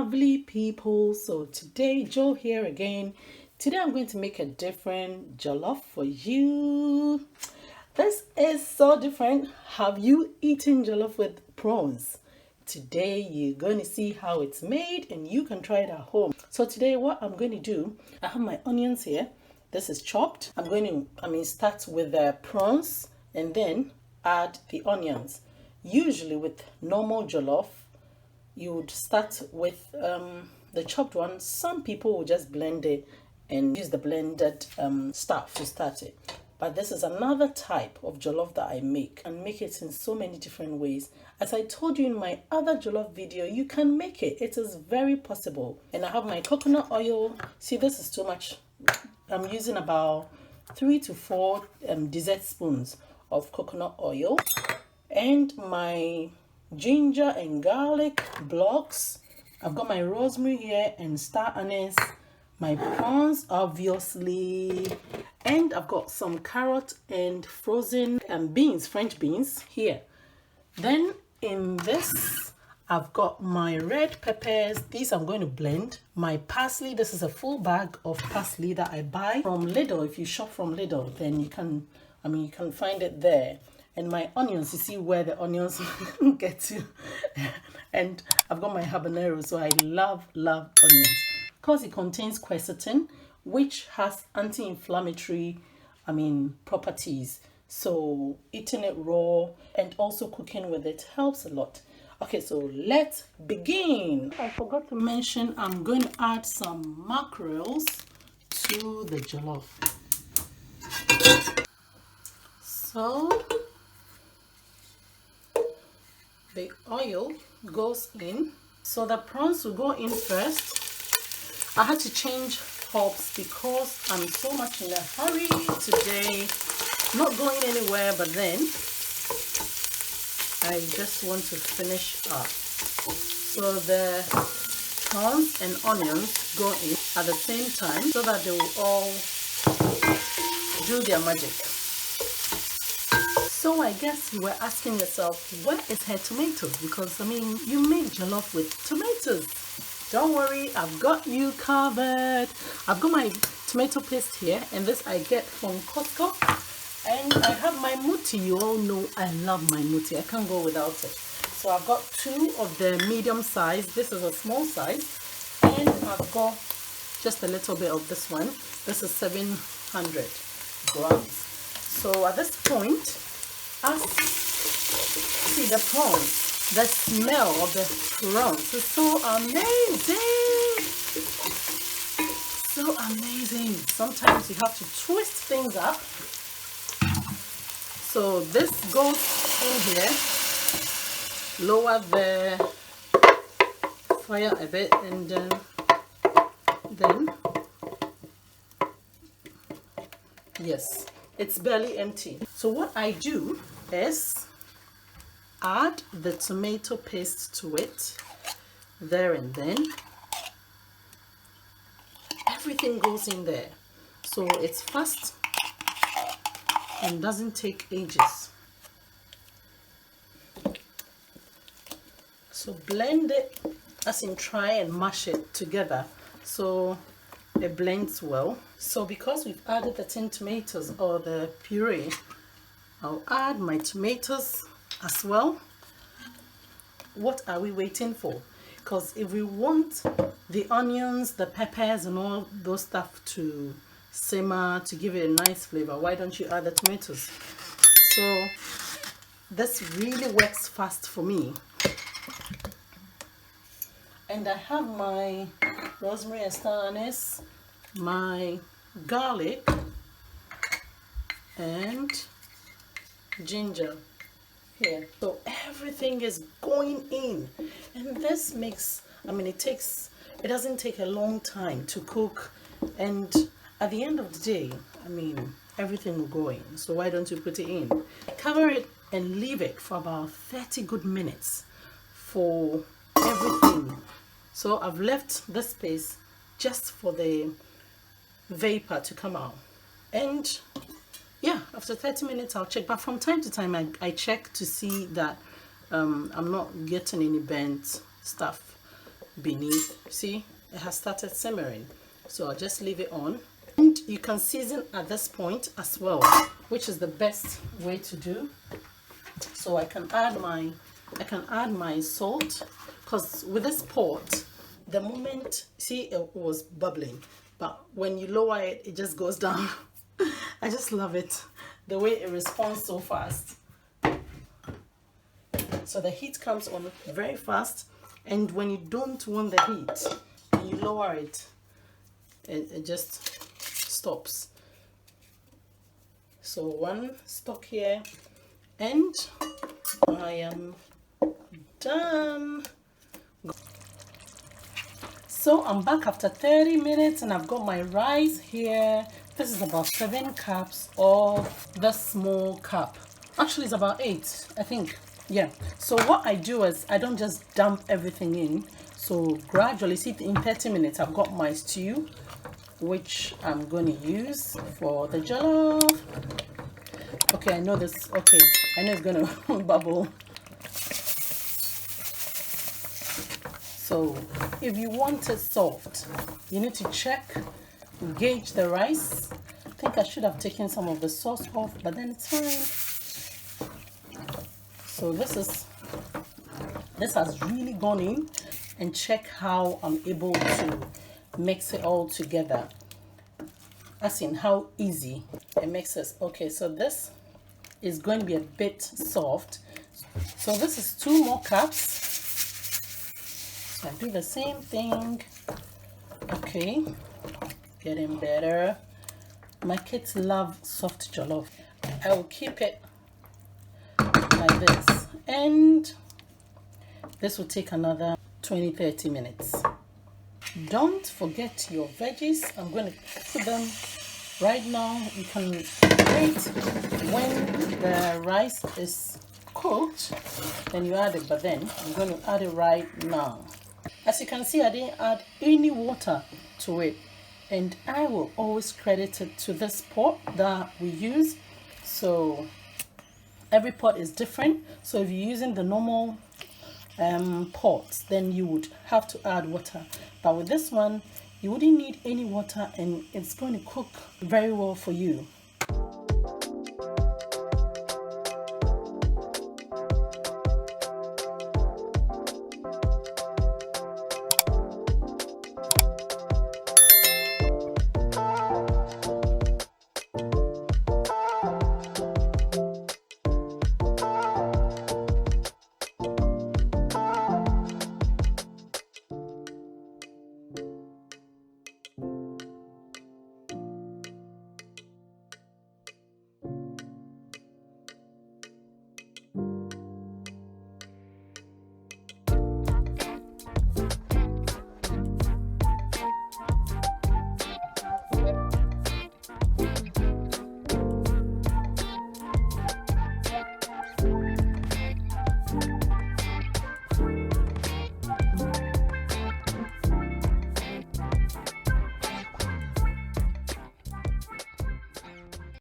lovely people. So today, Joe here again. Today I'm going to make a different jollof for you. This is so different. Have you eaten jollof with prawns? Today you're going to see how it's made and you can try it at home. So today what I'm going to do, I have my onions here. This is chopped. I'm going to start with the prawns and then add the onions. Usually with normal jollof, you would start with the chopped one. Some people will just blend it and use the blended stuff to start it. But this is another type of jollof that I make, and make it in so many different ways. As I told you in my other jollof video, you can make it. It is very possible. And I have my coconut oil. See, this is too much. I'm using about 3 to 4 dessert spoons of coconut oil, and my ginger and garlic blocks. I've got my rosemary here and star anise, my prawns obviously, and I've got some carrot and frozen beans, French beans here. Then in this I've got my red peppers. These I'm going to blend. My parsley, this is a full bag of parsley that I buy from Lidl. If you shop from Lidl, then you can find it there. And my onions, you see where the onions get to. And I've got my habanero, so I love onions because it contains quercetin, which has anti-inflammatory properties. So eating it raw and also cooking with it helps a lot. Okay, so let's begin. I forgot to mention I'm going to add some mackerels to the jollof. So the oil goes in, so the prawns will go in first. I had to change hobs because I'm so much in a hurry today, not going anywhere, but then I just want to finish up. So the prawns and onions go in at the same time so that they will all do their magic. So I guess you were asking yourself, where is her tomatoes? Because you make jollof with tomatoes. Don't worry, I've got you covered. I've got my tomato paste here, and this I get from Costco. And I have my muti. You all know I love my muti. I can't go without it. So I've got 2 of the medium size. This is a small size. And I've got just a little bit of this one. This is 700 grams. So at this point, see the prawns. The smell of the prawns is so amazing. So amazing. Sometimes you have to twist things up. So this goes in here. Lower the fire a bit, and then yes, it's barely empty. So what I do is add the tomato paste to it there, and then everything goes in there, so it's fast and doesn't take ages. So blend it, as in try and mash it together so it blends well. So because we've added the tin tomatoes or the puree, I'll add my tomatoes as well. What are we waiting for? Because if we want the onions, the peppers and all those stuff to simmer to give it a nice flavor, why don't you add the tomatoes? So this really works fast for me. And I have my rosemary and star anise, my garlic and ginger here. So everything is going in, and this makes, it doesn't take a long time to cook, and at the end of the day, everything will go in. So why don't you put it in? Cover it and leave it for about 30 good minutes for everything. So I've left this space just for the vapor to come out, and yeah, after 30 minutes I'll check, but from time to time I check to see that I'm not getting any burnt stuff. beneath. See, it has started simmering, so I'll just leave it on. And you can season at this point as well, which is the best way to do. So I can add my salt, because with this pot, the moment, see, it was bubbling, but when you lower it, it just goes down. I just love it, the way it responds so fast. So the heat comes on very fast, and when you don't want the heat, when you lower it, it just stops. So one stock here, and I am done. So I'm back after 30 minutes and I've got my rice here. This is about 7 cups of the small cup. Actually, it's about 8, I think. Yeah. So what I do is I don't just dump everything in. So gradually, see, in 30 minutes, I've got my stew, which I'm going to use for the jollof. Okay, I know this. Okay, I know it's going to bubble. So if you want it soft, you need to check, gauge the rice. I think I should have taken some of the sauce off, but then it's fine. So this has really gone in, and check how I'm able to mix it all together. As in how easy it mixes. Okay, so this is going to be a bit soft. So this is 2 more cups. So I do the same thing. Okay, getting better. My kids love soft jollof. I will keep it like this, and this will take another 20-30 minutes. Don't forget your veggies. I'm going to put them right now. You can wait when the rice is cooked, then you add it, but then I'm going to add it right now. As you can see, I didn't add any water to it, and I will always credit it to this pot that we use. So every pot is different, so if you're using the normal pots, then you would have to add water, but with this one you wouldn't need any water, and it's going to cook very well for you.